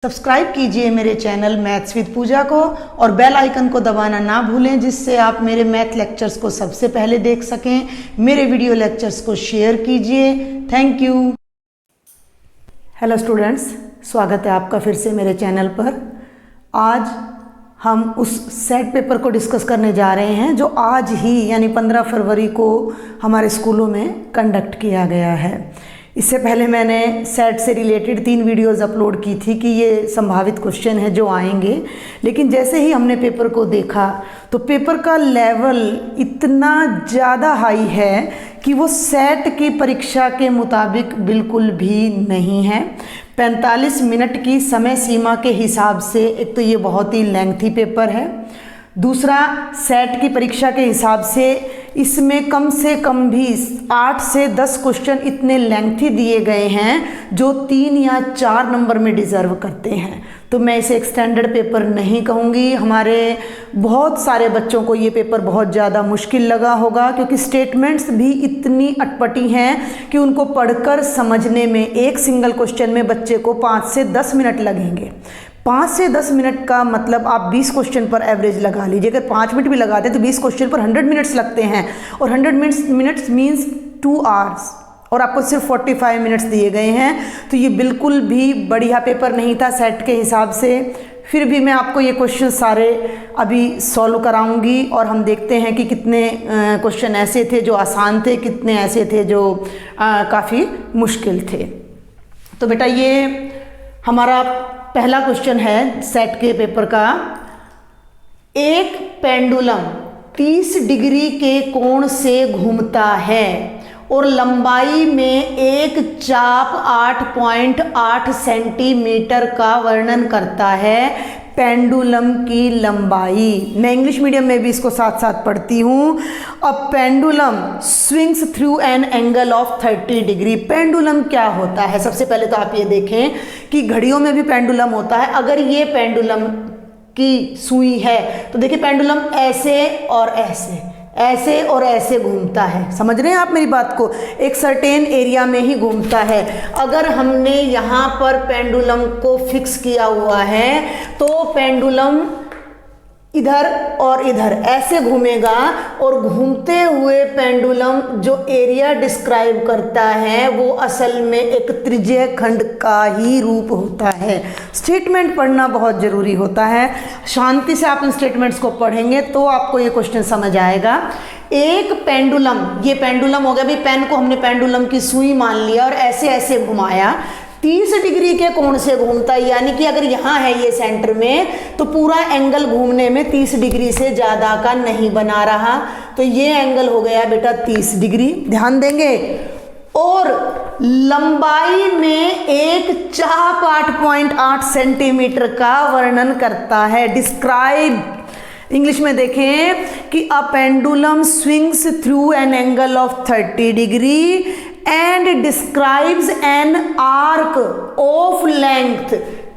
Subscribe कीजिए मेरे channel maths with पूजा को और बेल आइकन को दबाना ना भूलें, जिससे आप मेरे मैथ लेक्चर्स को सबसे पहले देख सकें। मेरे वीडियो लेक्चर्स को शेयर कीजिए। Thank you. हेलो स्टूडेंट्स, स्वागत है आपका फिर से मेरे चैनल पर। आज हम उस सेट पेपर को डिस्कस करने जा रहे हैं जो आज ही यानी 15 फरवरी को हमारे स्कूलों में कंडक्ट किया गया है। इससे पहले मैंने सेट से रिलेटेड 3 वीडियोस अपलोड की थी कि ये संभावित क्वेश्चन है जो आएंगे, लेकिन जैसे ही हमने पेपर को देखा तो पेपर का लेवल इतना ज़्यादा हाई है कि वो सेट की परीक्षा के मुताबिक बिल्कुल भी नहीं है। 45 मिनट की समय सीमा के हिसाब से एक तो ये बहुत ही लेंथी पेपर है, दूसरा सेट की परीक्षा के हिसाब से इसमें कम से कम भी 8 से 10 क्वेश्चन इतने लेंथी दिए गए हैं जो 3 या 4 नंबर में डिज़र्व करते हैं। तो मैं इसे एक स्टैंडर्ड पेपर नहीं कहूँगी। हमारे बहुत सारे बच्चों को ये पेपर बहुत ज़्यादा मुश्किल लगा होगा, क्योंकि स्टेटमेंट्स भी इतनी अटपटी हैं कि उनको पढ़कर समझने में एक सिंगल क्वेश्चन में बच्चे को 5 से 10 मिनट लगेंगे। 5 से 10 मिनट का मतलब आप 20 क्वेश्चन पर एवरेज लगा लीजिए। अगर 5 मिनट भी लगाते हैं तो 20 क्वेश्चन पर 100 मिनट्स लगते हैं, और 100 मिनट्स मीन्स 2 आवर्स, और आपको सिर्फ 45 मिनट्स दिए गए हैं। तो ये बिल्कुल भी बढ़िया पेपर नहीं था सेट के हिसाब से। फिर भी मैं आपको ये क्वेश्चन सारे अभी सॉल्व कराऊंगी और हम देखते हैं कि कितने क्वेश्चन ऐसे थे जो आसान थे, कितने ऐसे थे जो काफ़ी मुश्किल थे। तो बेटा ये हमारा पहला क्वेश्चन है सेट के पेपर का। एक पेंडुलम 30 डिग्री के कोण से घूमता है और लंबाई में एक चाप 8.8 सेंटीमीटर का वर्णन करता है। पेंडुलम की लंबाई, मैं इंग्लिश मीडियम में भी इसको साथ साथ पढ़ती हूँ। अब pendulum swings through an angle of 30 degree. Pendulum क्या होता है? सबसे पहले तो आप ये देखें कि घड़ियों में भी पेंडुलम होता है। अगर ये पेंडुलम की सुई है तो देखिए पेंडुलम ऐसे और ऐसे और ऐसे घूमता है। समझ रहे हैं आप मेरी बात को? एक सर्टेन एरिया में ही घूमता है। अगर हमने यहाँ पर पेंडुलम को फिक्स किया हुआ है तो पेंडुलम इधर और इधर ऐसे घूमेगा, और घूमते हुए पेंडुलम जो एरिया डिस्क्राइब करता है वो असल में एक त्रिज्यीय खंड का ही रूप होता है। स्टेटमेंट पढ़ना बहुत ज़रूरी होता है। शांति से आप इन स्टेटमेंट्स को पढ़ेंगे तो आपको ये क्वेश्चन समझ आएगा। एक पेंडुलम, ये पेंडुलम हो गया भाई, पेन को हमने पेंडुलम की सुई मान लिया और ऐसे ऐसे घुमाया। 30 डिग्री के कोण से घूमता है, यानी कि अगर यहाँ है ये सेंटर में तो पूरा एंगल घूमने में 30 डिग्री से ज़्यादा का नहीं बना रहा। तो ये एंगल हो गया बेटा 30 डिग्री, ध्यान देंगे। और लंबाई में एक चाप 8.8 सेंटीमीटर का वर्णन करता है। डिस्क्राइब, इंग्लिश में देखें कि a pendulum swings through an angle of 30 degree and describes an arc of length।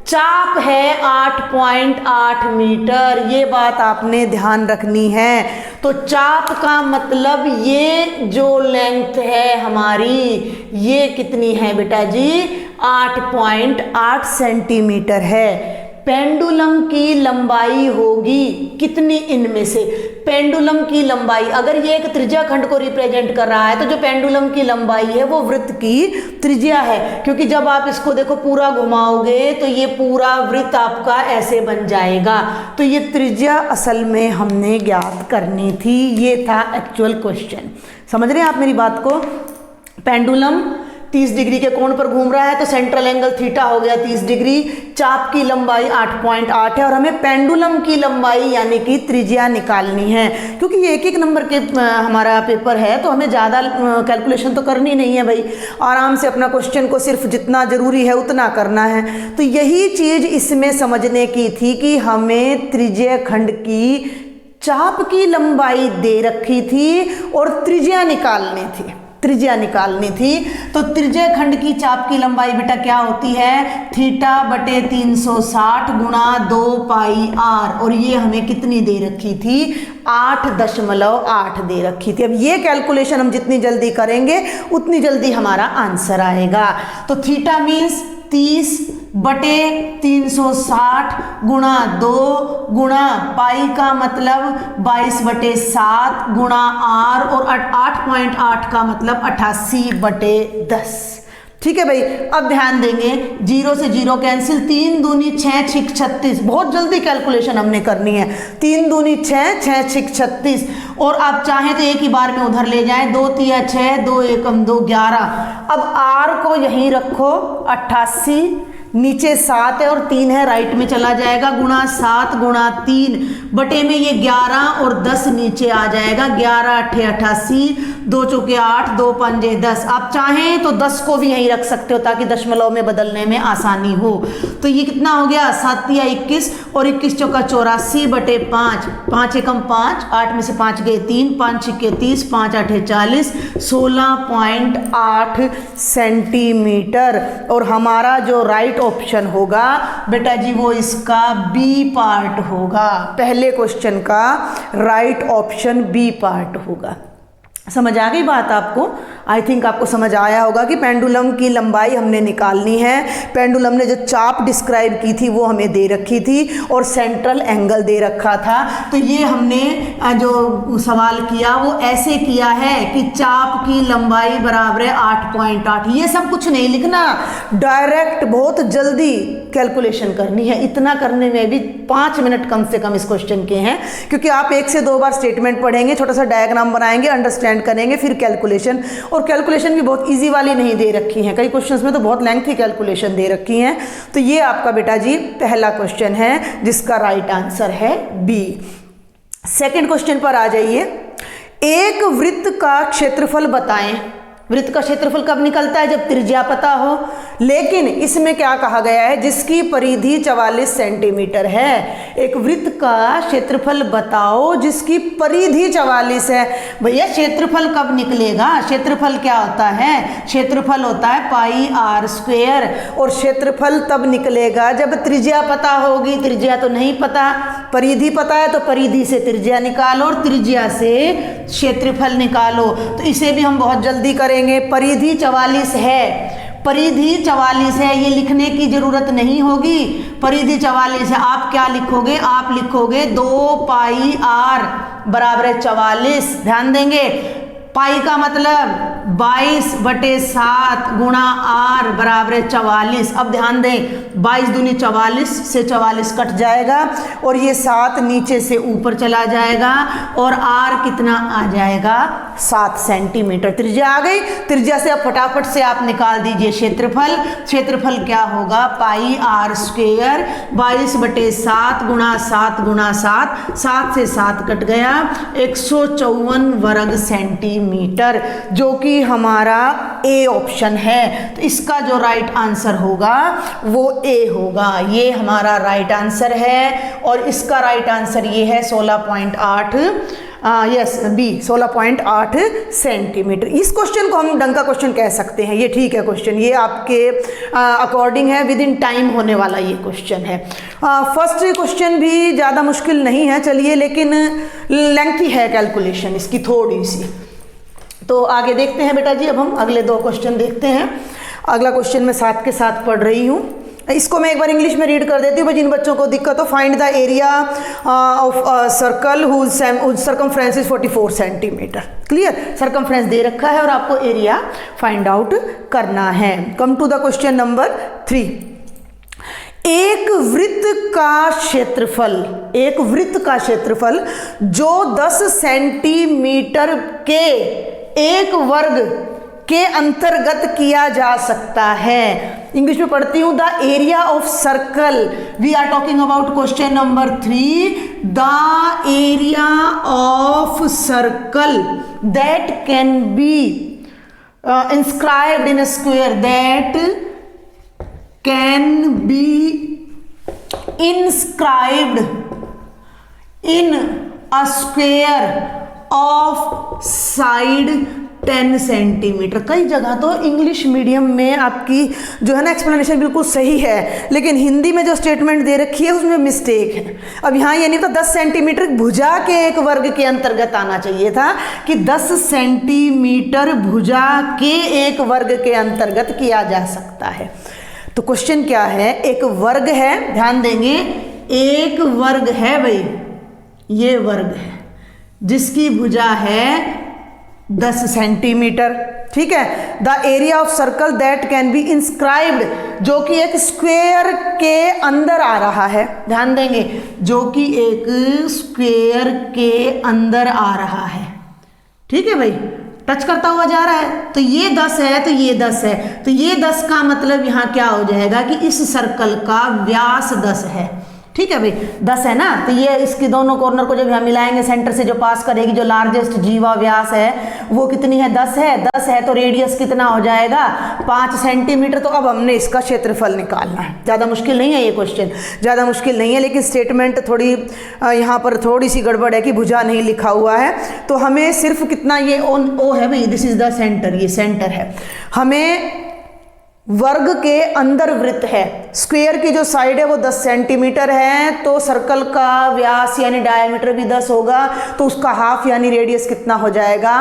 चाप है 8.8 मीटर, ये बात आपने ध्यान रखनी है। तो चाप का मतलब ये जो लेंथ है हमारी, ये कितनी है बेटा जी? 8.8 सेंटीमीटर है। पेंडुलम की लंबाई होगी कितनी? इनमें से पेंडुलम की लंबाई, अगर ये एक त्रिज्या खंड को रिप्रेजेंट कर रहा है तो जो पेंडुलम की लंबाई है वो वृत्त की त्रिज्या है, क्योंकि जब आप इसको देखो पूरा घुमाओगे तो ये पूरा वृत्त आपका ऐसे बन जाएगा। तो ये त्रिज्या असल में हमने ज्ञात करनी थी। ये था एक्चुअल क्वेश्चन। समझ रहे हैं आप मेरी बात को? पेंडुलम 30 डिग्री के कोण पर घूम रहा है तो सेंट्रल एंगल थीटा हो गया 30 डिग्री। चाप की लंबाई 8.8 है और हमें पेंडुलम की लंबाई यानी कि त्रिज्या निकालनी है। क्योंकि ये एक नंबर के हमारा पेपर है तो हमें ज़्यादा कैलकुलेशन तो करनी नहीं है भाई, आराम से अपना क्वेश्चन को सिर्फ जितना ज़रूरी है उतना करना है। तो यही चीज़ इसमें समझने की थी कि हमें त्रिज्यीय खंड की चाप की लंबाई दे रखी थी और त्रिज्या निकालनी थी। तो त्रिज्यीय खंड की चाप की लंबाई बेटा क्या होती है? थीटा बटे 360 गुणा 2 पाई आर, और ये हमें कितनी दे रखी थी? 8.8 दे रखी थी। अब ये कैलकुलेशन हम जितनी जल्दी करेंगे उतनी जल्दी हमारा आंसर आएगा। तो थीटा मीन्स 30 बटे 360 गुणा 2 गुणा पाई का मतलब 22/7 गुणा r और 8.8 का मतलब 88/10। ठीक है भाई। अब ध्यान देंगे, 0 से 0 कैंसिल, 3 दूनी 6 6 36। बहुत जल्दी कैलकुलेशन हमने करनी है। 3 दूनी 6 6 6 36 और आप चाहें तो एक ही बार में उधर ले जाएं, 2 तिया 6 2 एकम 2 11। अब r को यहीं रखो 88, नीचे 7 है और 3 है, राइट में चला जाएगा, गुणा 7 गुणा 3 बटे में ये 11 और 10 नीचे आ जाएगा, 11 8 88, 2 चौके 8 2 पंजे 10। आप चाहें तो 10 को भी यहीं रख सकते हो ताकि दशमलव में बदलने में आसानी हो। तो ये कितना हो गया, 7 या 21 और 21 चौका 84 बटे 5, 5 एकम 5, 8 में से 5 गए 3, 5 छिक्के 30, 5 8 40, 16.8 सेंटीमीटर। और हमारा जो राइट ऑप्शन होगा बेटा जी वो इसका बी पार्ट होगा। पहले क्वेश्चन का राइट ऑप्शन बी पार्ट होगा। समझ आ गई बात आपको? आई थिंक आपको समझ आया होगा कि पेंडुलम की लंबाई हमने निकालनी है। पेंडुलम ने जो चाप डिस्क्राइब की थी वो हमें दे रखी थी और सेंट्रल एंगल दे रखा था। तो ये हमने जो सवाल किया वो ऐसे किया है कि चाप की लंबाई बराबर है 8.8। ये सब कुछ नहीं लिखना, डायरेक्ट बहुत जल्दी कैलकुलेशन करनी है। इतना करने में भी 5 मिनट कम से कम इस क्वेश्चन के हैं, क्योंकि आप 1 से 2 बार स्टेटमेंट पढ़ेंगे, छोटा सा डायग्राम बनाएंगे, अंडरस्टैंड करेंगे, फिर कैलकुलेशन। और कैलकुलेशन भी बहुत इजी वाली नहीं दे रखी हैं, कई क्वेश्चंस में तो बहुत लेंथी कैलकुलेशन दे रखी हैं। तो ये आपका बेटा जी पहला क्वेश्चन है जिसका राइट आंसर है बी। सेकंड क्वेश्चन पर आ जाइए। एक वृत्त का क्षेत्रफल बताएं। वृत्त का क्षेत्रफल कब निकलता है? जब त्रिज्या पता हो। लेकिन इसमें क्या कहा गया है? जिसकी परिधि 44 सेंटीमीटर है। एक वृत्त का क्षेत्रफल बताओ जिसकी परिधि 44 है। भैया क्षेत्रफल कब निकलेगा? क्षेत्रफल क्या होता है? क्षेत्रफल होता है पाई r स्क्वेयर। और क्षेत्रफल तब निकलेगा जब त्रिज्या पता होगी। त्रिज्या तो नहीं पता, परिधि पता है, तो परिधि से त्रिज्या निकालो और त्रिज्या से क्षेत्रफल निकालो। तो इसे भी हम बहुत जल्दी करेंगे। परिधि 44 है, परिधि 44 है, ये लिखने की जरूरत नहीं होगी। परिधि 44 है, आप क्या लिखोगे? आप लिखोगे 2 पाई r बराबर है 44। ध्यान देंगे, पाई का मतलब 22/7 गुणा r बराबर है 44। अब ध्यान दें, 22 दूनी 44 से 44 कट जाएगा और ये 7 नीचे से ऊपर चला जाएगा और r कितना आ जाएगा? 7 सेंटीमीटर। त्रिज्या आ गई। त्रिज्या से अब फटाफट से आप निकाल दीजिए क्षेत्रफल। क्षेत्रफल क्या होगा? पाई r स्क्वेयर 22/7 गुणा 7 गुणा 7, 7 से 7 कट गया, 154 वर्ग सेंटीमीटर, जो कि हमारा ए ऑप्शन है। तो इसका जो राइट आंसर होगा वो ए होगा। ये हमारा राइट आंसर है और इसका राइट आंसर ये है 16.8 यस बी 16.8 सेंटीमीटर। इस क्वेश्चन को हम डंका क्वेश्चन कह सकते हैं। ये ठीक है क्वेश्चन, ये आपके अकॉर्डिंग है, विद इन टाइम होने वाला ये क्वेश्चन है। फर्स्ट क्वेश्चन भी ज़्यादा मुश्किल नहीं है चलिए, लेकिन लेंथी है कैलकुलेशन इसकी थोड़ी सी। तो आगे देखते हैं बेटा जी। अब हम अगले 2 क्वेश्चन देखते हैं। अगला क्वेश्चन मैं साथ के साथ पढ़ रही हूँ, इसको मैं एक बार इंग्लिश में रीड कर देती हूँ। जिन बच्चों को दिक्कत हो, find the area of circle whose circumference is 44 centimetre. Clear? Circumference दे रखा है और आपको एरिया फाइंड आउट करना है। Come to the question number 3। एक वृत्त का क्षेत्रफल, एक वृत्त का क्षेत्रफल जो 10 सेंटीमीटर के एक वर्ग के अंतर्गत किया जा सकता है। इंग्लिश में पढ़ती हूं। The area of circle, we are talking about question number 3। The area of circle that can be inscribed in a square, that can be inscribed in a square of side 10 centimetre. कई जगह तो English medium में आपकी जो है ना explanation बिल्कुल सही है, लेकिन हिंदी में जो स्टेटमेंट दे रखी है उसमें मिस्टेक है। अब यहाँ ये नहीं तो 10 सेंटीमीटर भुजा के एक वर्ग के अंतर्गत आना चाहिए था कि 10 सेंटीमीटर भुजा के एक वर्ग के अंतर्गत किया जा सकता है। तो क्वेश्चन क्या है, एक वर्ग है, ध्यान देंगे, एक वर्ग है भाई, ये वर्ग है जिसकी भुजा है 10 सेंटीमीटर, ठीक है। The area of circle that can B inscribed, जो कि एक स्क्वायर के अंदर आ रहा है, ध्यान देंगे, जो कि एक स्क्वायर के अंदर आ रहा है, ठीक है भाई, टच करता हुआ जा रहा है। तो ये 10 है, तो ये 10 है, तो ये 10 का मतलब यहाँ क्या हो जाएगा कि इस सर्कल का व्यास 10 है, ठीक है भाई, 10 है ना। तो ये इसके दोनों कॉर्नर को जब हम मिलाएंगे, सेंटर से जो पास करेगी, जो लार्जेस्ट जीवा व्यास है वो कितनी है, 10 है। 10 है तो रेडियस कितना हो जाएगा, 5 सेंटीमीटर। तो अब हमने इसका क्षेत्रफल निकालना है। ज़्यादा मुश्किल नहीं है ये क्वेश्चन, ज़्यादा मुश्किल नहीं है, लेकिन स्टेटमेंट थोड़ी यहाँ पर थोड़ी सी गड़बड़ है कि भुजा नहीं लिखा हुआ है। तो हमें सिर्फ कितना, ये ओ है भाई, दिस इज द सेंटर, ये सेंटर है। हमें वर्ग के अंदर वृत्त है, स्क्वायर की जो साइड है वो 10 सेंटीमीटर है, तो सर्कल का व्यास यानी डायमीटर भी 10 होगा, तो उसका हाफ यानी रेडियस कितना हो जाएगा,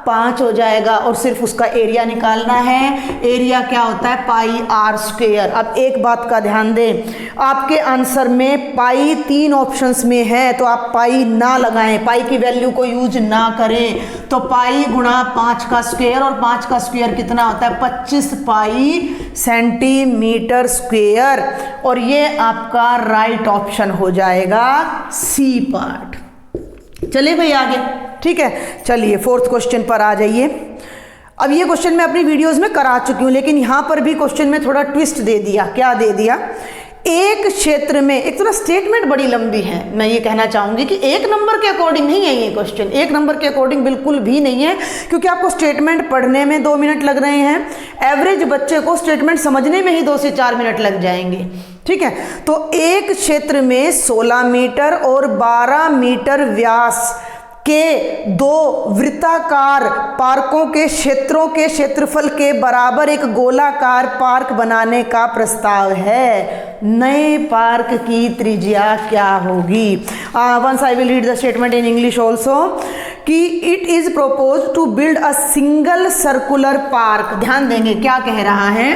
5 हो जाएगा। और सिर्फ उसका एरिया निकालना है। एरिया क्या होता है, पाई आर स्क्वायर। अब एक बात का ध्यान दें, आपके आंसर में पाई 3 ऑप्शंस में है, तो आप पाई ना लगाएं, पाई की वैल्यू को यूज ना करें। तो पाई गुणा 5 का स्क्वायर, और 5 का स्क्वायर कितना होता है, 25 पाई सेंटीमीटर स्क्वायर। और ये आपका राइट ऑप्शन हो जाएगा, सी पार्ट। चलिए भाई आगे, ठीक है। चलिए 4th क्वेश्चन पर आ जाइए। अब ये क्वेश्चन मैं अपनी वीडियोस में करा चुकी हूँ, लेकिन यहाँ पर भी क्वेश्चन में थोड़ा ट्विस्ट दे दिया। क्या दे दिया, एक क्षेत्र में, एक तो ना स्टेटमेंट बड़ी लंबी है, मैं ये कहना चाहूंगी कि 1 नंबर के अकॉर्डिंग नहीं है ये क्वेश्चन, 1 नंबर के अकॉर्डिंग बिल्कुल भी नहीं है, क्योंकि आपको स्टेटमेंट पढ़ने में 2 मिनट लग रहे हैं, एवरेज बच्चे को स्टेटमेंट समझने में ही 2 से 4 मिनट लग जाएंगे, ठीक है। तो एक क्षेत्र में 16 मीटर और 12 मीटर व्यास के 2 वृत्ताकार पार्कों के क्षेत्रों के क्षेत्रफल के बराबर एक गोलाकार पार्क बनाने का प्रस्ताव है। नए पार्क की त्रिज्या क्या होगी। Once I will read the statement in English also, कि it is propose to build a single circular park. ध्यान देंगे क्या कह रहा है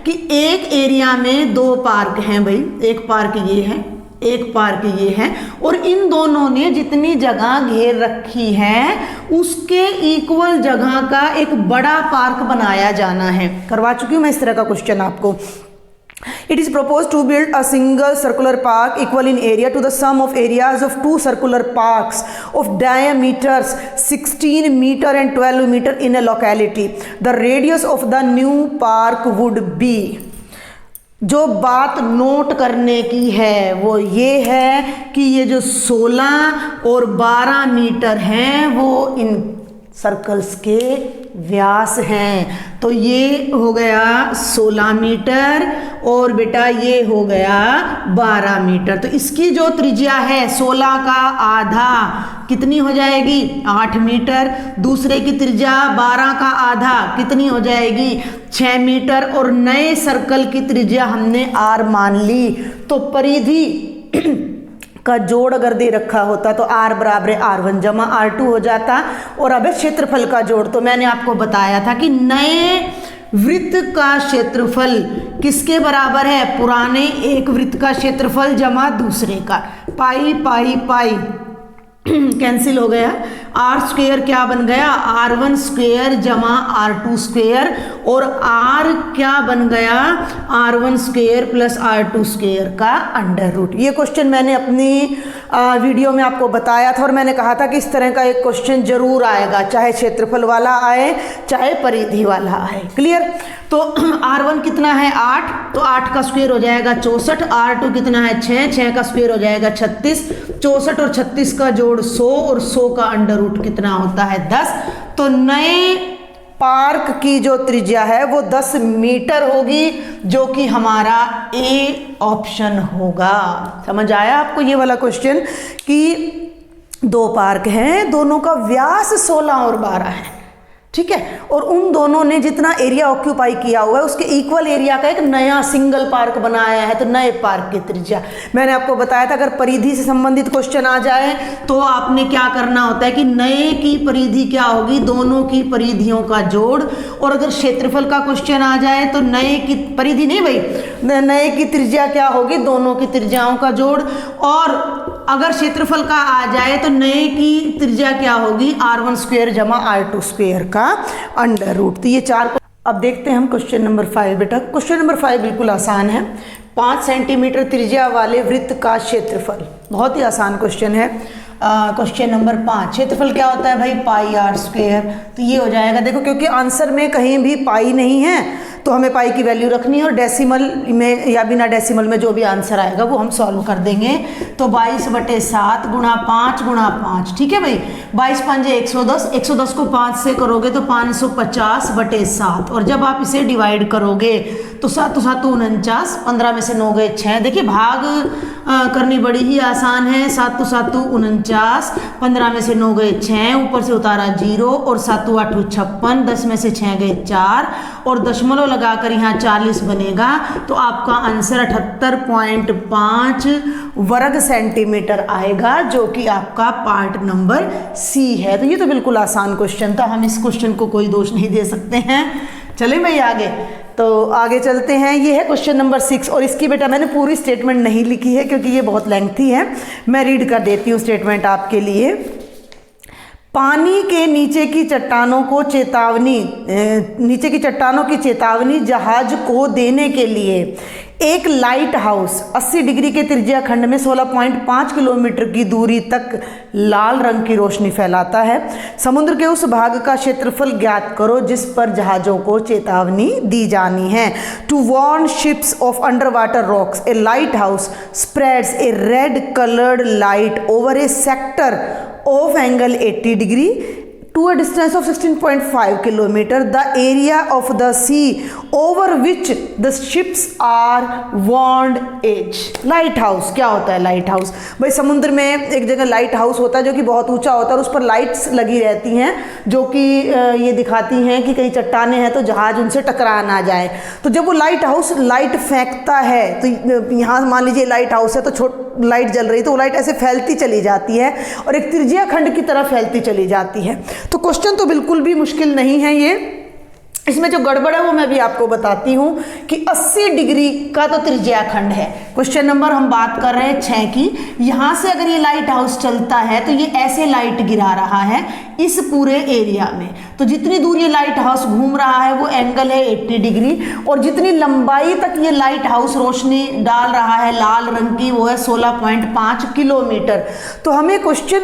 कि एक एरिया में 2 पार्क हैं भाई, एक पार्क ये है, एक पार्क ये है, और इन दोनों ने जितनी जगह घेर रखी है उसके इक्वल जगह का एक बड़ा पार्क बनाया जाना है। करवा चुकी हूँ मैं इस तरह का क्वेश्चन आपको। It is proposed to build a single circular park equal in area to the sum of areas of 2 circular parks of diameters 16 meter and 12 meter in a locality. The radius of the new park would be, जो बात note करने की है वो ये है कि ये जो 16 और 12 मीटर हैं वो इन सर्कल्स के व्यास हैं। तो ये हो गया 16 मीटर और बेटा ये हो गया 12 मीटर। तो इसकी जो त्रिज्या है 16 का आधा कितनी हो जाएगी, 8 मीटर। दूसरे की त्रिज्या 12 का आधा कितनी हो जाएगी, 6 मीटर। और नए सर्कल की त्रिज्या हमने r मान ली। तो परिधि का जोड़ अगर दे रखा होता तो r बराबर r1 जमा r2 हो जाता। और अब क्षेत्रफल का जोड़, तो मैंने आपको बताया था कि नए वृत्त का क्षेत्रफल किसके बराबर है, पुराने एक वृत्त का क्षेत्रफल जमा दूसरे का। पाई पाई पाई कैंसिल हो गया। आर स्क्वेयर क्या बन गया, r1 स्क्वेयर जमा r2 स्क्वेयर। और r क्या बन गया, r1 square plus r2 square का अंडर रूट। ये क्वेश्चन मैंने अपनी वीडियो में आपको बताया था और मैंने कहा था कि इस तरह का एक क्वेश्चन जरूर आएगा, चाहे क्षेत्रफल वाला आए चाहे परिधि वाला आए। क्लियर। तो r1 कितना है 8, तो 8 का स्क्वायर हो जाएगा 64। r2 कितना है 6, 6 का स्क्वायर हो जाएगा 36। 64 और 36 का जोड़ 100 और 100 का अंडर रूट कितना होता है 10। तो नए पार्क की जो त्रिज्या है वो 10 मीटर होगी, जो कि हमारा ए ऑप्शन होगा। समझ आया आपको ये वाला क्वेश्चन कि 2 पार्क हैं, दोनों का व्यास 16 और 12 है, ठीक है। और उन दोनों ने जितना एरिया ऑक्यूपाई किया हुआ है उसके इक्वल एरिया का एक नया सिंगल पार्क बनाया है। तो नए पार्क की त्रिज्या मैंने आपको बताया था, अगर परिधि से संबंधित क्वेश्चन आ जाए तो आपने क्या करना होता है कि नए की परिधि क्या होगी, दोनों की परिधियों का जोड़। और अगर क्षेत्रफल का क्वेश्चन आ जाए तो नए की परिधि नहीं भाई, नए की त्रिज्या क्या होगी, दोनों की त्रिज्याओं का जोड़। और अगर क्षेत्रफल का आ जाए तो नए की त्रिज्या क्या होगी, r1 स्क्वायर जमा r2 स्क्वायर का अंडर रूट। तो ये 4। अब देखते हैं हम क्वेश्चन नंबर 5। बेटा क्वेश्चन नंबर 5 बिल्कुल आसान है। 5 सेंटीमीटर त्रिज्या वाले वृत्त का क्षेत्रफल, बहुत ही आसान क्वेश्चन है। क्वेश्चन नंबर 5, क्षेत्रफल क्या होता है भाई, पाई आर स्क्वायर। तो ये हो जाएगा, देखो क्योंकि आंसर में कहीं भी पाई नहीं है तो हमें पाई की वैल्यू रखनी है, और डेसिमल में या बिना डेसिमल में जो भी आंसर आएगा वो हम सॉल्व कर देंगे। तो 22/7 गुणा 5 गुणा 5, ठीक है भाई। 22 पंजे 110, 110 को 5 से करोगे तो 550/7, और जब आप इसे डिवाइड करोगे तो 7 7 49, 15 में से 9 गए 6। देखिए भाग करनी बड़ी ही आसान है। 7 7 49, 15 में से 9 गए 6, ऊपर से उतारा 0, और 7 8 56, 10 में से 6 गए 4, और दशमलव लगाकर यहाँ 40 बनेगा। तो आपका आंसर 78.5 वर्ग सेंटीमीटर आएगा, जो कि आपका पार्ट नंबर सी है। तो ये तो बिल्कुल आसान क्वेश्चन था, हम इस क्वेश्चन को कोई दोष नहीं दे सकते हैं। चलिए भाई आगे, तो आगे चलते हैं। ये है क्वेश्चन नंबर 6, और इसकी बेटा मैंने पूरी स्टेटमेंट नहीं लिखी है क्योंकि ये बहुत लेंथी है। मैं रीड कर देती हूँ स्टेटमेंट आपके लिए। पानी के नीचे की चट्टानों की चेतावनी जहाज को देने के लिए एक लाइट हाउस 80 डिग्री के त्रिज्या खंड में 16.5 किलोमीटर की दूरी तक लाल रंग की रोशनी फैलाता है। समुद्र के उस भाग का क्षेत्रफल ज्ञात करो जिस पर जहाज़ों को चेतावनी दी जानी है। To warn ships of underwater rocks, a lighthouse spreads a red coloured light over a sector of angle 80 degree to a distance of 16.5 kilometer, the area of the sea over which the ships are warned is। Light house क्या होता है? Light house भाई, समुद्र में एक जगह light house होता है जो कि बहुत ऊंचा होता है, और उस पर लाइट्स लगी रहती हैं जो कि ये दिखाती हैं कि कहीं चट्टानें हैं तो जहाज उनसे टकरा ना जाए। तो जब वो लाइट हाउस लाइट फेंकता है, तो यहाँ मान लीजिए लाइट हाउस है तो लाइट जल रही, तो वो लाइट ऐसे फैलती चली जाती है और एक त्रिज्या खंड की तरह फैलती चली जाती है। तो क्वेश्चन तो बिल्कुल भी मुश्किल नहीं है ये। इसमें जो गड़बड़ है वो मैं भी आपको बताती हूँ कि 80 डिग्री का तो त्रिज्या खंड है। क्वेश्चन नंबर हम बात कर रहे हैं 6 की। यहाँ से अगर ये लाइट हाउस चलता है तो ये ऐसे लाइट गिरा रहा है इस पूरे एरिया में। तो जितनी दूर ये लाइट हाउस घूम रहा है वो एंगल है 80 डिग्री, और जितनी लंबाई तक ये लाइट हाउस रोशनी डाल रहा है लाल रंग की वो है 16.5 किलोमीटर। तो हमें क्वेश्चन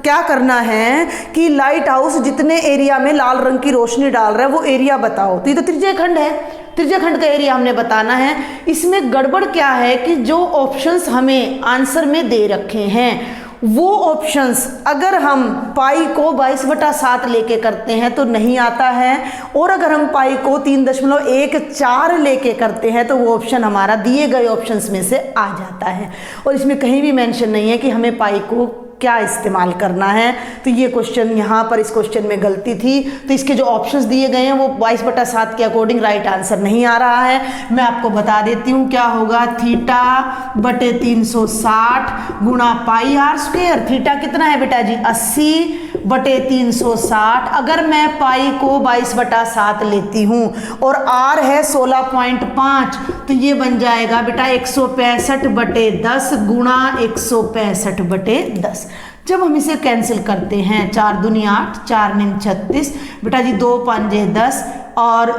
क्या करना है कि लाइट हाउस जितने एरिया में लाल रंग की रोशनी डाल रहा है वो एरिया बताओ। तो ये तो त्रिज्या खंड है, त्रिज्या खंड का एरिया हमने बताना है। इसमें गड़बड़ क्या है कि जो ऑप्शंस हमें आंसर में दे रखे हैं वो ऑप्शंस अगर हम पाई को 22/7 लेके करते हैं तो नहीं आता है, और अगर हम पाई को 3.14 लेके करते हैं तो वो ऑप्शन हमारा दिए गए ऑप्शंस में से आ जाता है। और इसमें कहीं भी मेंशन नहीं है कि हमें पाई को क्या इस्तेमाल करना है। तो ये क्वेश्चन यहाँ पर इस क्वेश्चन में गलती थी। तो इसके जो ऑप्शंस दिए गए हैं वो 22/7 के अकॉर्डिंग राइट आंसर नहीं आ रहा है। मैं आपको बता देती हूँ क्या होगा, θ/360 गुणा पाई आर स्क्वायर। थीटा कितना है बेटा जी, 80/360। अगर मैं पाई को 22/7 लेती हूँ और आर है 16.5 तो ये बन जाएगा बेटा 165/10 गुणा 165/10। जब हम इसे कैंसिल करते हैं 4 दूनी 8, 4 9 36, बेटा जी 2 5 10 और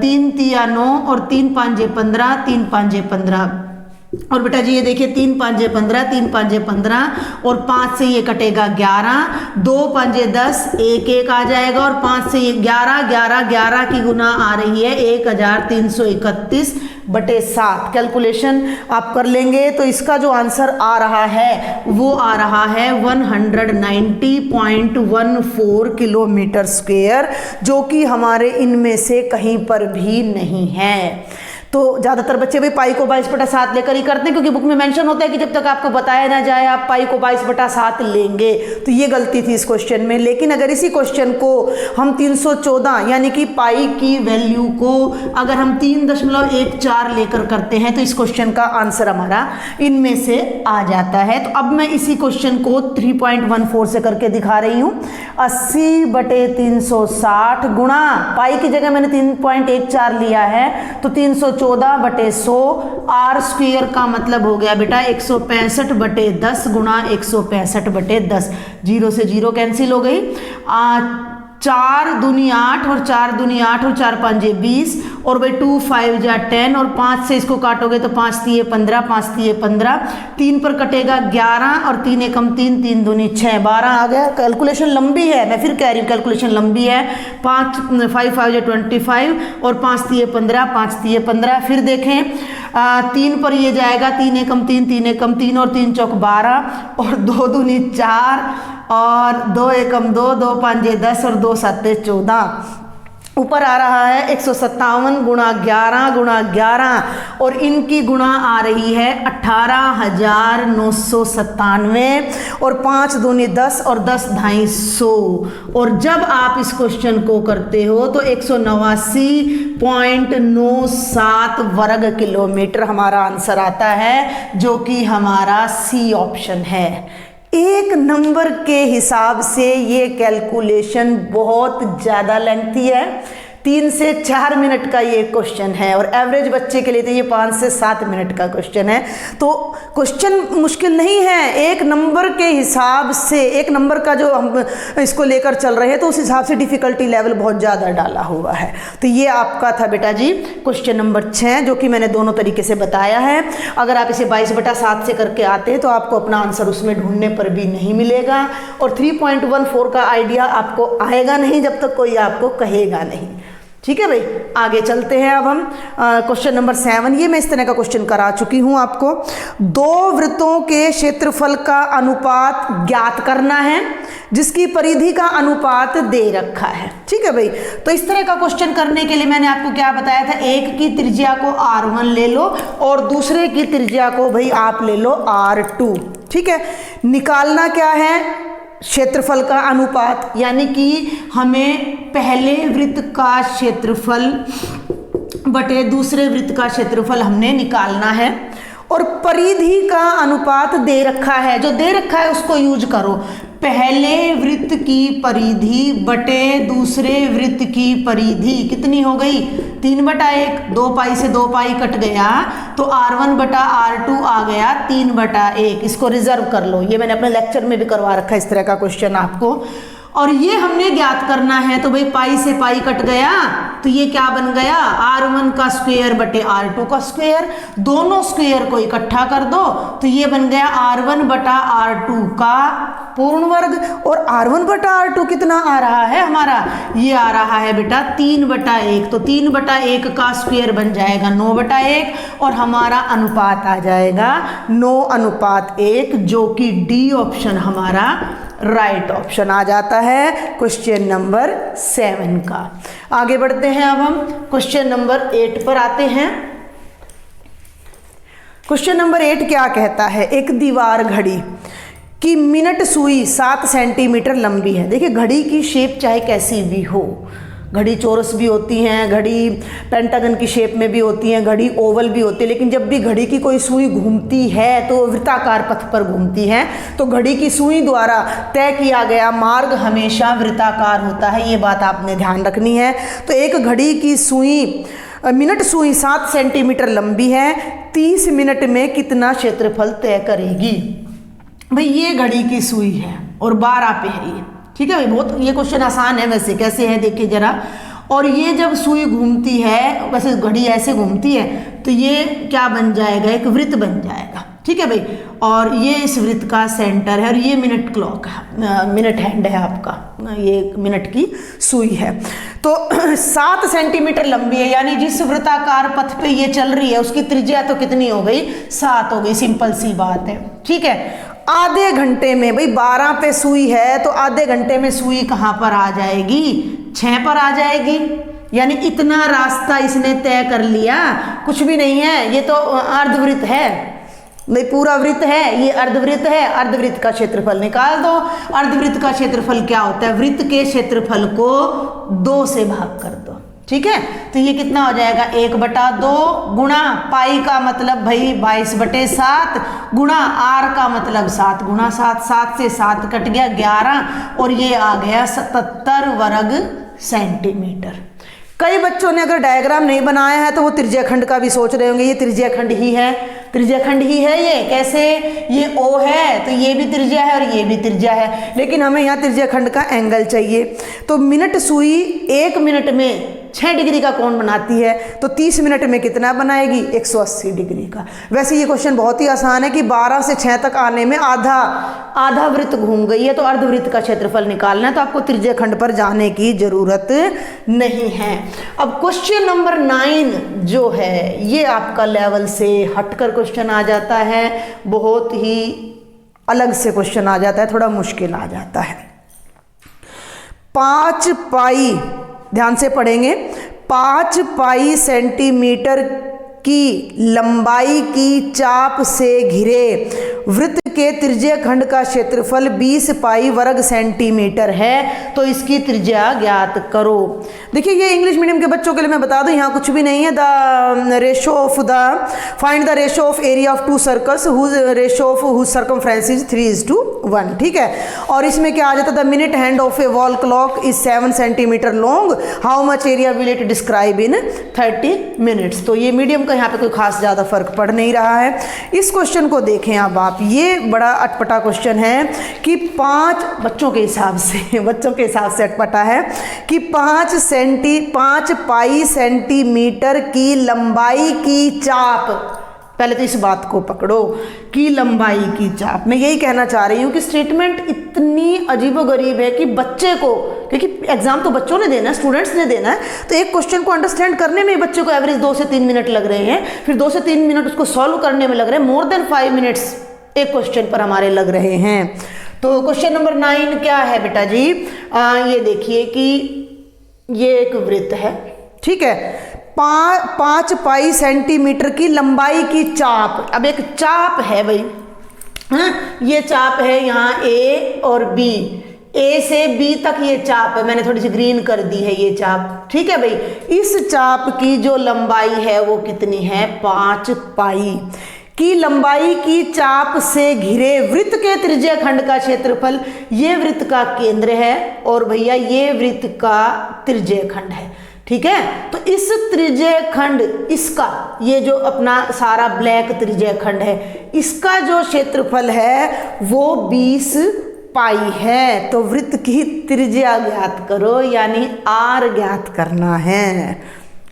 3 तिया 9 और 3 5 15, 3 5 15, और बेटा जी ये देखिए 3 5 15, 3 5 15 और 5 से ये कटेगा 11, 2 5 10, 1 1 आ जाएगा, और 5 से ये 11 11 11 की गुना आ रही है 1331/7। कैलकुलेशन आप कर लेंगे तो इसका जो आंसर आ रहा है वो आ रहा है 190.14 किलोमीटर स्क्वायर, जो कि हमारे इनमें से कहीं पर भी नहीं है। तो ज़्यादातर बच्चे भी पाई को 22/7 लेकर ही करते हैं, क्योंकि बुक में मेंशन होता है कि जब तक आपको बताया ना जाए आप पाई को 22/7 लेंगे। तो ये गलती थी इस क्वेश्चन में। लेकिन अगर इसी क्वेश्चन को हम 314 यानी कि पाई की वैल्यू को अगर हम 3.14 लेकर करते हैं तो इस क्वेश्चन का आंसर हमारा इनमें से आ जाता है। तो अब मैं इसी क्वेश्चन को 3.14 से करके दिखा रही हूँ। 80/360 गुणा पाई की जगह मैंने 3.14 लिया है तो 314 114/100 आर स्क्वायर का मतलब हो गया बेटा 165/10 गुणा 165/10। 0 से 0 कैंसिल हो गई। 4 दूनी 8 और 4 दूनी 8 और 4 5 20 और भाई 2 5 जा 10 और 5 से इसको काटोगे तो 5 3 15, 5 3 15, 3 पर कटेगा 11 और 3 एकम 3, 3 दूनी 6, 12 आ गया। कैलकुलेशन लंबी है, मैं फिर कह रही हूँ कैलकुलेशन लंबी है। 5 5 जा 25 और 5 3 15, 5 3 15। फिर देखें 3 पर ये जाएगा 3 एकम 3, 3 एकम 3 और 3 चौक 12 और 2 दूनी 4 और 2 एकम 2, 2 5 10 और 2 7 14। ऊपर आ रहा है 157 गुणा 11 गुणा 11 और इनकी गुणा आ रही है 18,997 और 5 दूनी 10 और 10 250। और जब आप इस क्वेश्चन को करते हो तो 189.97 वर्ग किलोमीटर हमारा आंसर आता है, जो कि हमारा सी ऑप्शन है। एक नंबर के हिसाब से ये कैलकुलेशन बहुत ज़्यादा लेंथी है। 3 से 4 मिनट का ये क्वेश्चन है और एवरेज बच्चे के लिए तो ये 5 से 7 मिनट का क्वेश्चन है। तो क्वेश्चन मुश्किल नहीं है, एक नंबर के हिसाब से, एक नंबर का जो हम इसको लेकर चल रहे हैं तो उस हिसाब से डिफ़िकल्टी लेवल बहुत ज़्यादा डाला हुआ है। तो ये आपका था बेटा जी क्वेश्चन नंबर 6, जो कि मैंने दोनों तरीके से बताया है। अगर आप इसे 22/7 से करके आते हैं तो आपको अपना आंसर उसमें ढूंढने पर भी नहीं मिलेगा और 3.14 का आइडिया आपको आएगा नहीं जब तक कोई आपको कहेगा नहीं। ठीक है भाई, आगे चलते हैं। अब हम क्वेश्चन नंबर 7, ये मैं इस तरह का क्वेश्चन करा चुकी हूँ आपको। 2 वृत्तों के क्षेत्रफल का अनुपात ज्ञात करना है जिसकी परिधि का अनुपात दे रखा है। ठीक है भाई, तो इस तरह का क्वेश्चन करने के लिए मैंने आपको क्या बताया था, एक की त्रिज्या को R1 ले लो और दूसरे की त्रिज्या को भाई आप ले लो R2। ठीक है, निकालना क्या है, क्षेत्रफल का अनुपात, यानी कि हमें पहले वृत्त का क्षेत्रफल बटे दूसरे वृत्त का क्षेत्रफल हमने निकालना है और परिधि का अनुपात दे रखा है। जो दे रखा है उसको यूज करो। पहले वृत्त की परिधि बटे दूसरे वृत्त की परिधि कितनी हो गई, 3/1। 2 पाई से 2 पाई कट गया तो R1/R2 आ गया 3/1। इसको रिजर्व कर लो, ये मैंने अपने लेक्चर में भी करवा रखा है इस तरह का क्वेश्चन आपको। और ये हमने ज्ञात करना है तो भाई पाई से पाई कट गया तो ये क्या बन गया, R1 का स्क्वायर बटे R2 का स्क्वायर। दोनों स्क्वायर को इकट्ठा कर दो तो ये बन गया R1/R2 का पूर्ण वर्ग। और R1/R2 कितना आ रहा है हमारा, ये आ रहा है बेटा 3/1। तो 3/1 का स्क्वायर बन जाएगा 9/1 और हमारा अनुपात आ जाएगा 9:1, जो कि डी ऑप्शन हमारा राइट ऑप्शन आ जाता है क्वेश्चन नंबर 7 का। आगे बढ़ते हैं, अब हम क्वेश्चन नंबर 8 पर आते हैं। क्वेश्चन नंबर 8 क्या कहता है, एक दीवार घड़ी की मिनट सुई 7 सेंटीमीटर लंबी है। देखिए घड़ी की शेप चाहे कैसी भी हो, घड़ी चौरस भी होती हैं, घड़ी पेंटागन की शेप में भी होती हैं, घड़ी ओवल भी होती है, लेकिन जब भी घड़ी की कोई सुई घूमती है तो वृत्ताकार पथ पर घूमती है। तो घड़ी की सुई द्वारा तय किया गया मार्ग हमेशा वृत्ताकार होता है, ये बात आपने ध्यान रखनी है। तो एक घड़ी की सुई, मिनट सुई 7 सेंटीमीटर लंबी है, 30 मिनट में कितना क्षेत्रफल तय करेगी। भाई ये घड़ी की सुई है और 12 पे है ये। ठीक है भाई, बहुत ये क्वेश्चन आसान है वैसे। कैसे है देखिए जरा। और ये जब सुई घूमती है, वैसे घड़ी ऐसे घूमती है तो ये क्या बन जाएगा, एक वृत्त बन जाएगा। ठीक है भाई, और ये इस वृत्त का सेंटर है और ये मिनट क्लॉक है, मिनट हैंड है आपका, ये मिनट की सुई है। तो 7 सेंटीमीटर लंबी है, यानी जिस वृत्ताकार पथ पे ये चल रही है उसकी त्रिज्या तो कितनी हो गई, 7 हो गई। सिंपल सी बात है। ठीक है, आधे घंटे में, भाई 12 पे सुई है तो आधे घंटे में सुई कहाँ पर आ जाएगी, 6 पर आ जाएगी। यानी इतना रास्ता इसने तय कर लिया, कुछ भी नहीं है, ये तो अर्धवृत्त है, नहीं पूरा वृत्त है, ये अर्धवृत्त है। अर्धवृत्त का क्षेत्रफल निकाल दो। अर्धवृत्त का क्षेत्रफल क्या होता है, वृत्त के क्षेत्रफल को 2 से भाग कर दो। ठीक है, तो ये कितना हो जाएगा, 1/2 गुणा पाई का मतलब भाई 22/7 गुणा R का मतलब 7 गुणा 7, 7 से 7 कट गया 11 और ये आ गया 77 वर्ग सेंटीमीटर। कई बच्चों ने अगर डायग्राम नहीं बनाया है तो वो त्रिज्याखंड का भी सोच रहे होंगे, ये त्रिज्याखंड ही है, त्रिज्याखंड ही है ये, कैसे, ये O है तो ये भी त्रिज्या है और ये भी त्रिज्या है, लेकिन हमें यहाँ त्रिज्याखंड का एंगल चाहिए। तो मिनट सुई 1 मिनट में 6 डिग्री का कोण बनाती है, तो 30 मिनट में कितना बनाएगी, 180 डिग्री का। वैसे ये क्वेश्चन बहुत ही आसान है कि 12 से 6 तक आने में आधा वृत्त घूम गई है, तो अर्धवृत्त का क्षेत्रफल निकालना है, तो आपको त्रिज्याखंड पर जाने की जरूरत नहीं है। अब क्वेश्चन नंबर 9 जो है ये आपका लेवल से हटकर क्वेश्चन आ जाता है, बहुत ही अलग से क्वेश्चन आ जाता है, थोड़ा मुश्किल आ जाता है। 5 पाई, ध्यान से पढ़ेंगे, 5 पाई सेंटीमीटर की लंबाई की चाप से घिरे वृत्त के त्रिज्याखंड का क्षेत्रफल 20 पाई वर्ग सेंटीमीटर है, तो इसकी त्रिज्या ज्ञात करो। देखिए ये इंग्लिश मीडियम के बच्चों के लिए मैं बता दूं, यहाँ कुछ भी नहीं है। Find the ratio of area of 2 circles whose ratio of whose circumference is 3:1, ठीक है। और इसमें क्या आ जाता है, the minute hand of a wall clock is 7 centimetre long, how much area will it describe in 30 minutes. तो ये मीडियम का यहाँ पे कोई खास ज़्यादा फर्क पड़ नहीं रहा है। इस क्वेश्चन को देखें अब आप, ये बड़ा अटपटा क्वेश्चन है कि 5 बच्चों के हिसाब से अटपटा है कि 5 पाई सेंटीमीटर की लंबाई की चाप, पहले तो इस बात को पकड़ो कि लंबाई की चाप, मैं यही कहना चाह रही हूँ कि स्टेटमेंट इतनी अजीबोगरीब है कि बच्चे को, क्योंकि एग्जाम तो बच्चों ने देना है, स्टूडेंट्स ने देना है, तो एक क्वेश्चन को अंडरस्टैंड करने में बच्चे को एवरेज 2 से 3 मिनट लग रहे हैं, फिर 2 से 3 मिनट उसको सॉल्व करने में लग रहे हैं, मोर देन 5 मिनट्स एक क्वेश्चन पर हमारे लग रहे हैं। तो क्वेश्चन नंबर 9 क्या है बेटा जी, ये देखिए कि ये एक वृत्त है, ठीक है, 5 पाई सेंटीमीटर की लंबाई की चाप, अब एक चाप है भाई, हाँ ये चाप है यहाँ A और B, A से B तक ये चाप है, मैंने थोड़ी सी ग्रीन कर दी है ये चाप, ठीक है भाई। इस चाप की जो लंबाई है वो कितनी है, 5 पाई की लंबाई की चाप से घिरे वृत्त के त्रिज्याखंड का क्षेत्रफल, ये वृत्त का केंद्र है और भैया ये वृत्त का त्रिज्याखंड है, ठीक है। तो इस त्रिज्याखंड, इसका ये जो अपना सारा ब्लैक त्रिज्याखंड है, इसका जो क्षेत्रफल है वो 20 पाई है। तो वृत्त की त्रिज्या ज्ञात करो, यानी R ज्ञात करना है,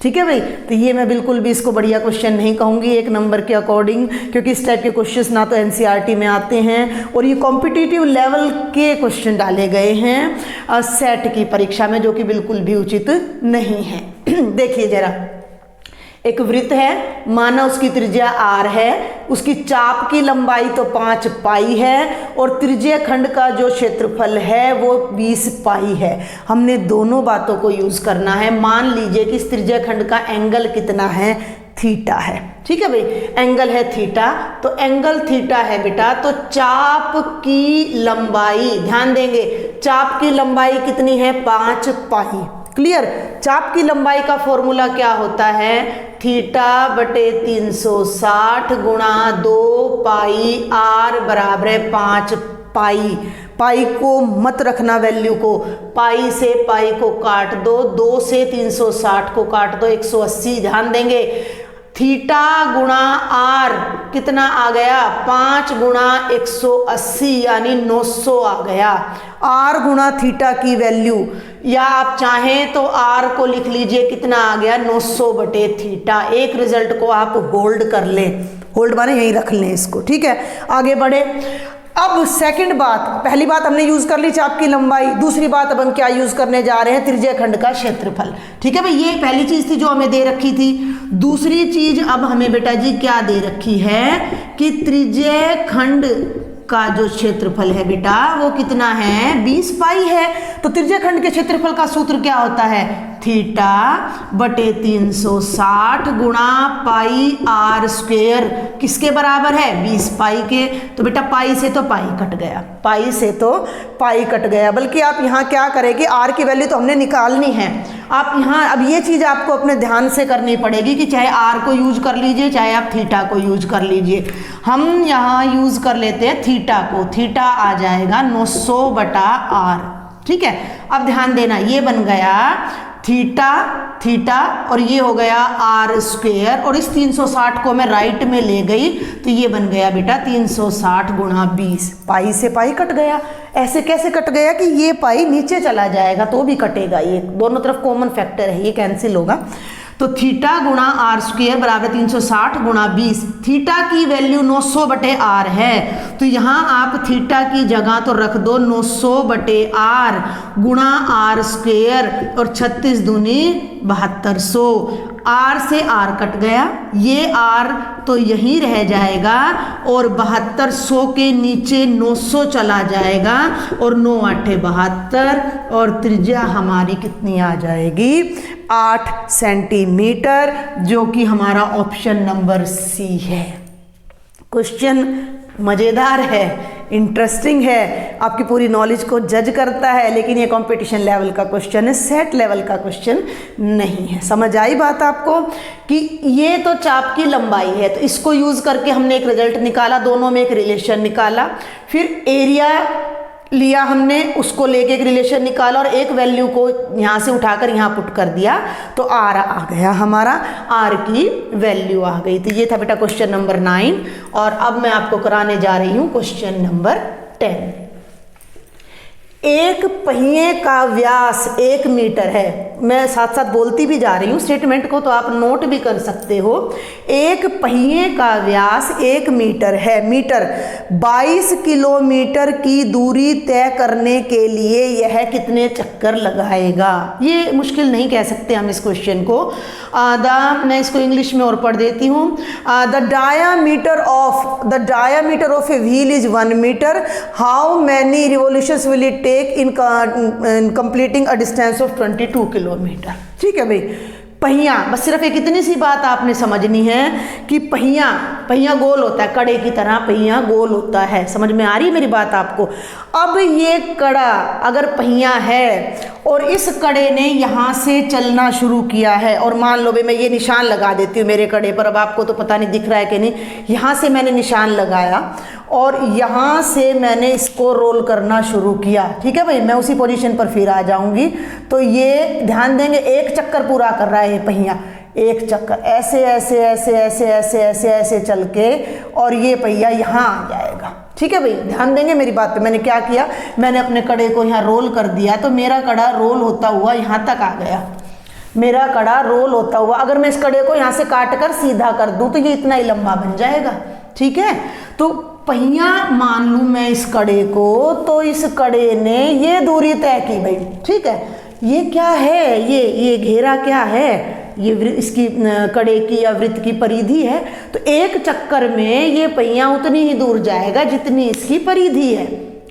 ठीक है भाई। तो ये मैं बिल्कुल भी इसको बढ़िया क्वेश्चन नहीं कहूँगी 1 नंबर के अकॉर्डिंग, क्योंकि इस टाइप के क्वेश्चंस ना तो एनसीईआरटी में आते हैं और ये कॉम्पिटिटिव लेवल के क्वेश्चन डाले गए हैं सेट की परीक्षा में, जो कि बिल्कुल भी उचित नहीं है। देखिए जरा, एक वृत्त है, माना उसकी त्रिज्या R है, उसकी चाप की लंबाई तो 5 पाई है और त्रिज्याखंड का जो क्षेत्रफल है वो 20 पाई है। हमने दोनों बातों को यूज करना है। मान लीजिए कि इस त्रिज्याखंड का एंगल कितना है, थीटा है, ठीक है भाई, एंगल है थीटा, तो एंगल थीटा है बेटा, तो चाप की लंबाई, ध्यान देंगे, चाप की लंबाई कितनी है, 5 पाई, क्लियर। चाप की लंबाई का फॉर्मूला क्या होता है, थीटा बटे 360 गुणा 2 पाई R बराबर है 5 पाई। पाई को मत रखना वैल्यू को, पाई से पाई को काट दो, 2 से 360 को काट दो, 180, ध्यान देंगे। थीटा गुणा R कितना आ गया, 5 गुणा 180 यानी 900 आ गया। R गुणा थीटा की वैल्यू, या आप चाहें तो R को लिख लीजिए, कितना आ गया, 900 बटे थीटा। एक रिजल्ट को आप होल्ड कर लें, होल्ड माने यहीं रख लें इसको, ठीक है। आगे बढ़े। अब सेकंड बात, पहली बात हमने यूज कर ली चाप की लंबाई, दूसरी बात अब हम क्या यूज करने जा रहे हैं, त्रिज्याखंड का क्षेत्रफल, ठीक है भाई। ये पहली चीज थी जो हमें दे रखी थी। दूसरी चीज अब हमें बेटा जी क्या दे रखी है कि त्रिज्याखंड का जो क्षेत्रफल है बेटा वो कितना है, 20 पाई है। तो त्रिज्याखंड के क्षेत्रफल का सूत्र क्या होता है, थीटा बटे 360 गुणा पाई R स्क्वायर, किसके बराबर है, 20 पाई के। तो बेटा पाई से तो पाई कट गया, पाई से तो पाई कट गया। बल्कि आप यहाँ क्या करेंगे, R की वैल्यू तो हमने निकालनी है, आप यहाँ अब ये चीज़ आपको अपने ध्यान से करनी पड़ेगी कि चाहे R को यूज कर लीजिए, चाहे आप थीटा को यूज कर लीजिए। हम यहाँ यूज कर लेते हैं थीटा को, थीटा आ जाएगा 900 बटा R, ठीक है। अब ध्यान देना, ये बन गया थीटा थीटा और ये हो गया आर स्क्वेयर, और इस 360 को मैं राइट में ले गई तो ये बन गया बेटा 360 गुणा 20। पाई से पाई कट गया। ऐसे कैसे कट गया कि ये पाई नीचे चला जाएगा तो भी कटेगा, ये दोनों तरफ कॉमन फैक्टर है, ये कैंसिल होगा। तो थीटा गुणा आर स्क्वेयर बराबर 360 गुणा 20। थीटा की वैल्यू 900 बटे आर है, तो यहाँ आप थीटा की जगह तो रख दो 900 बटे आर गुणा आर स्क्वेयर, और 36 दूनी 7200। आर से आर कट गया, ये आर तो यहीं रह जाएगा, और 7200 के नीचे 900 चला जाएगा, और 9 8 72, और त्रिज्या हमारी कितनी आ जाएगी 8 सेंटीमीटर, जो कि हमारा ऑप्शन नंबर सी है। क्वेश्चन मज़ेदार है, इंटरेस्टिंग है, आपकी पूरी नॉलेज को जज करता है, लेकिन ये कंपटीशन लेवल का क्वेश्चन है, सेट लेवल का क्वेश्चन नहीं है। समझ आई बात आपको कि ये तो चाप की लंबाई है, तो इसको यूज़ करके हमने एक रिजल्ट निकाला, दोनों में एक रिलेशन निकाला, फिर एरिया लिया हमने, उसको लेके एक रिलेशन निकाला, और एक वैल्यू को यहाँ से उठाकर यहाँ पुट कर दिया, तो आर आ गया हमारा, आर की वैल्यू आ गई। तो ये था बेटा क्वेश्चन नंबर 9, और अब मैं आपको कराने जा रही हूँ क्वेश्चन नंबर 10। एक पहिए का व्यास 1 मीटर है। मैं साथ साथ बोलती भी जा रही हूँ स्टेटमेंट को, तो आप नोट भी कर सकते हो। एक पहिए का व्यास 1 मीटर है। मीटर 22 किलोमीटर की दूरी तय करने के लिए यह कितने चक्कर लगाएगा? ये मुश्किल नहीं कह सकते हम इस क्वेश्चन को। मैं इसको इंग्लिश में और पढ़ देती हूँ। The diameter of a wheel is 1 metre. How many revolutions will it take in completing a distance of 22 kilometre. ठीक है भाई, पहिया, बस सिर्फ एक इतनी सी बात आपने समझनी है कि पहिया गोल होता है, कड़े की तरह पहिया गोल होता है। समझ में आ रही है मेरी बात आपको? अब ये कड़ा अगर पहिया है और इस कड़े ने यहाँ से चलना शुरू किया है, और मान लो भाई मैं ये निशान लगा देती हूँ मेरे कड़े पर, अब आपको तो पता नहीं दिख रहा है कि नहीं, यहाँ से मैंने निशान लगाया और यहाँ से मैंने इसको रोल करना शुरू किया। ठीक है भाई, मैं उसी पोजीशन पर फिर आ जाऊंगी। तो ये ध्यान देंगे, एक चक्कर पूरा कर रहा है ये पहिया, एक चक्कर ऐसे ऐसे ऐसे ऐसे ऐसे ऐसे ऐसे चल के, और ये पहिया यहाँ आ जाएगा। ठीक है भाई, ध्यान देंगे मेरी बात पे। मैंने क्या किया, मैंने अपने कड़े को यहाँ रोल कर दिया, तो मेरा कड़ा रोल होता हुआ यहाँ तक आ गया। मेरा कड़ा रोल होता हुआ, अगर मैं इस कड़े को यहाँ से काट कर सीधा कर दूँ तो ये इतना ही लंबा बन जाएगा। ठीक है, तो पहिया मान लूँ मैं इस कड़े को, तो इस कड़े ने ये दूरी तय की भाई। ठीक है, ये क्या है, ये घेरा क्या है, ये इसकी कड़े की या वृत्त की परिधि है। तो एक चक्कर में ये पहिया उतनी ही दूर जाएगा जितनी इसकी परिधि है।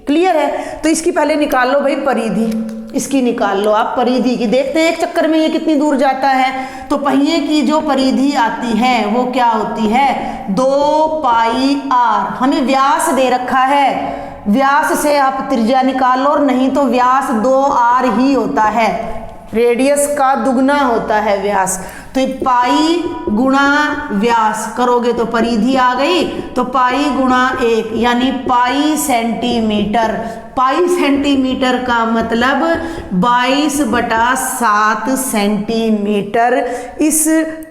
क्लियर है? तो इसकी पहले निकाल लो भाई परिधि, इसकी निकाल लो आप परिधि की। देखते हैं एक चक्कर में ये कितनी दूर जाता है। तो पहिए की जो परिधि आती है वो क्या होती है, 2 पाई आर। हमें व्यास दे रखा है, व्यास से आप त्रिज्या निकाल लो, और नहीं तो व्यास 2 आर ही होता है, रेडियस का दुगना होता है व्यास। तो पाई गुणा व्यास करोगे तो परिधि आ गई, तो पाई गुणा 1 यानी पाई सेंटीमीटर। पाई सेंटीमीटर का मतलब 22/7 सेंटीमीटर इस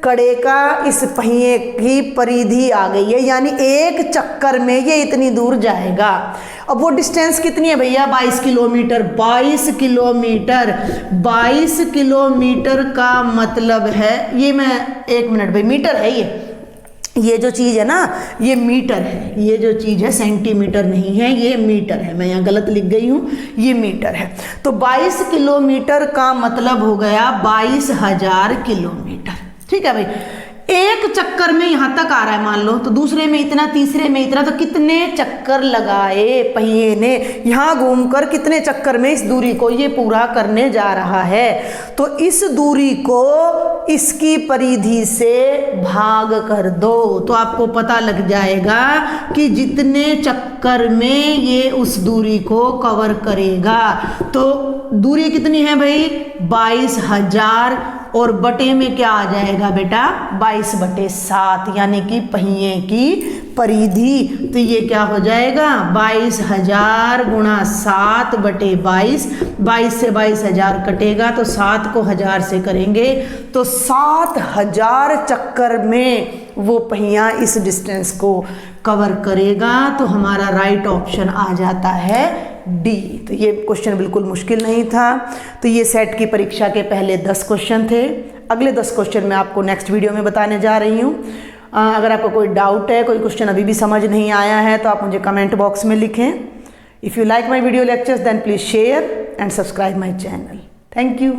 कड़े का, इस पहिए की परिधि आ गई है, यानी एक चक्कर में ये इतनी दूर जाएगा। अब वो डिस्टेंस कितनी है भैया, 22 किलोमीटर। 22 किलोमीटर, 22 किलोमीटर का मतलब है, ये मैं 1 मिनट भाई, मीटर है ये जो चीज़ है ना, ये मीटर है। ये जो चीज़ है सेंटीमीटर नहीं है, ये मीटर है। मैं यहाँ गलत लिख गई हूँ, ये मीटर है। तो 22 किलोमीटर का मतलब हो गया 22,000 किलोमीटर। ठीक है भाई, एक चक्कर में यहाँ तक आ रहा है मान लो, तो दूसरे में इतना, तीसरे में इतना, तो कितने चक्कर लगाए पहिए ने, यहाँ घूमकर कितने चक्कर में इस दूरी को ये पूरा करने जा रहा है। तो इस दूरी को इसकी परिधि से भाग कर दो, तो आपको पता लग जाएगा कि जितने चक्कर में ये उस दूरी को कवर करेगा। तो दूरी कितनी है भाई, 22,000 और बटे में क्या आ जाएगा बेटा 22/7 यानी कि पहिए की परिधि। तो ये क्या हो जाएगा 22,000 गुणा 7/22, 22 से 22,000 कटेगा तो 7 को 1000 से करेंगे तो 7,000 चक्कर में वो पहिया इस डिस्टेंस को कवर करेगा। तो हमारा राइट ऑप्शन आ जाता है डी। तो ये क्वेश्चन बिल्कुल मुश्किल नहीं था। तो ये सेट की परीक्षा के पहले 10 क्वेश्चन थे। अगले 10 क्वेश्चन मैं आपको नेक्स्ट वीडियो में बताने जा रही हूँ। अगर आपको कोई डाउट है, कोई क्वेश्चन अभी भी समझ नहीं आया है तो आप मुझे कमेंट बॉक्स में लिखें। If you like my video lectures then please share and subscribe my channel. Thank you.